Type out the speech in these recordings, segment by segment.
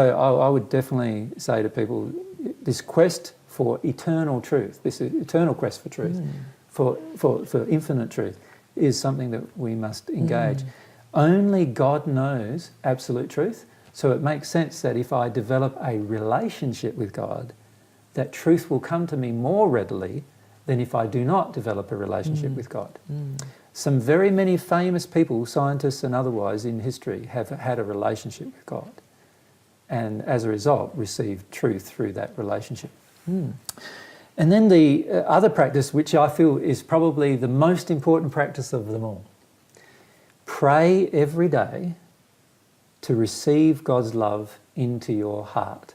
So I would definitely say to people, this quest for eternal truth, this eternal quest for truth, for infinite truth, is something that we must engage. Only God knows absolute truth, so it makes sense that if I develop a relationship with God, that truth will come to me more readily than if I do not develop a relationship with God. Some very many famous people, scientists and otherwise in history, have had a relationship with God, and as a result received truth through that relationship. And then the other practice, which I feel is probably the most important practice of them all: pray every day to receive God's love into your heart.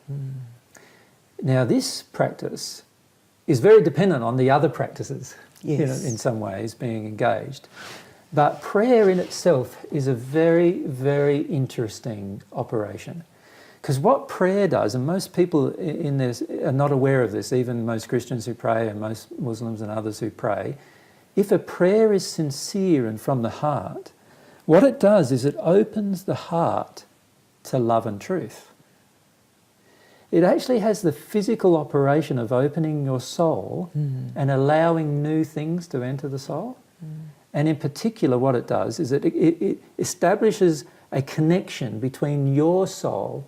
Now this practice is very dependent on the other practices, in some ways, being engaged. But prayer in itself is a very, very interesting operation. Because what prayer does, and most people in this are not aware of this, even most Christians who pray and most Muslims and others who pray, if a prayer is sincere and from the heart, what it does is it opens the heart to love and truth. It actually has the physical operation of opening your soul and allowing new things to enter the soul. And in particular, what it does is it establishes a connection between your soul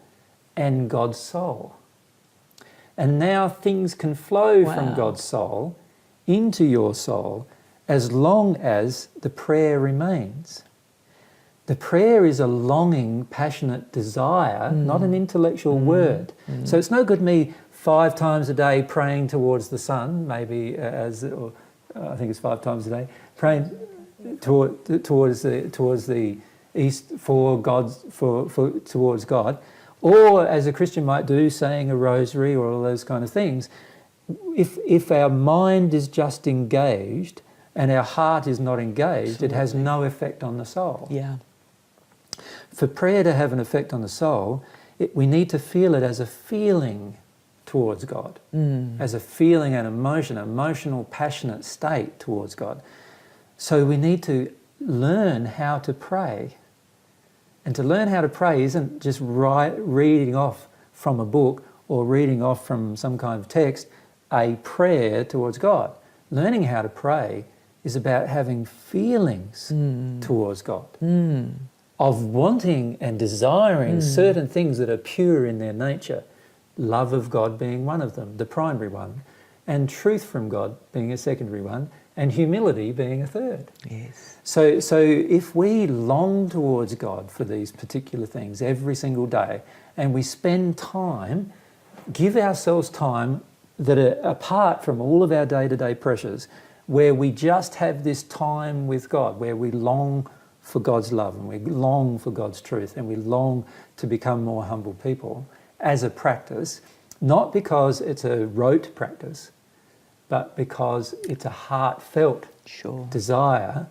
and God's soul. And now things can flow from God's soul into your soul as long as the prayer remains. The prayer is a longing, passionate desire, not an intellectual word. So it's no good me 5 times a day praying towards the sun, maybe or I think it's 5 times a day, praying towards the east towards God, or as a Christian might do, saying a rosary or all those kind of things. If our mind is just engaged and our heart is not engaged, it has no effect on the soul. For prayer to have an effect on the soul, we need to feel it as a feeling towards God, as a feeling and emotional, passionate state towards God. So we need to learn how to pray. And to learn how to pray isn't just reading off from a book or reading off from some kind of text a prayer towards God. Learning how to pray is about having feelings towards God, of wanting and desiring certain things that are pure in their nature, love of God being one of them, the primary one, and truth from God being a secondary one, and humility being a third. So if we long towards God for these particular things every single day, and we spend time, give ourselves time that are apart from all of our day-to-day pressures, where we just have this time with God, where we long for God's love and we long for God's truth and we long to become more humble people as a practice, not because it's a rote practice, but because it's a heartfelt desire,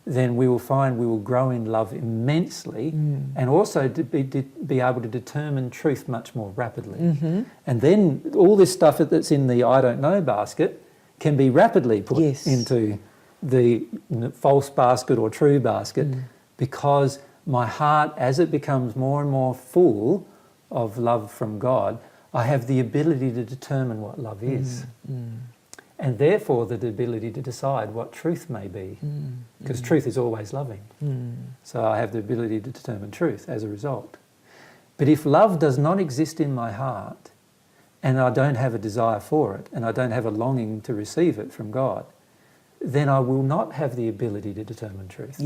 then we will find we will grow in love immensely and also to be able to determine truth much more rapidly. And then all this stuff that's in the I don't know basket can be rapidly put into the false basket or true basket, because my heart, as it becomes more and more full of love from God, I have the ability to determine what love is. And therefore the ability to decide what truth may be, because truth is always loving. So I have the ability to determine truth as a result. But if love does not exist in my heart, and I don't have a desire for it, and I don't have a longing to receive it from God, then I will not have the ability to determine truth.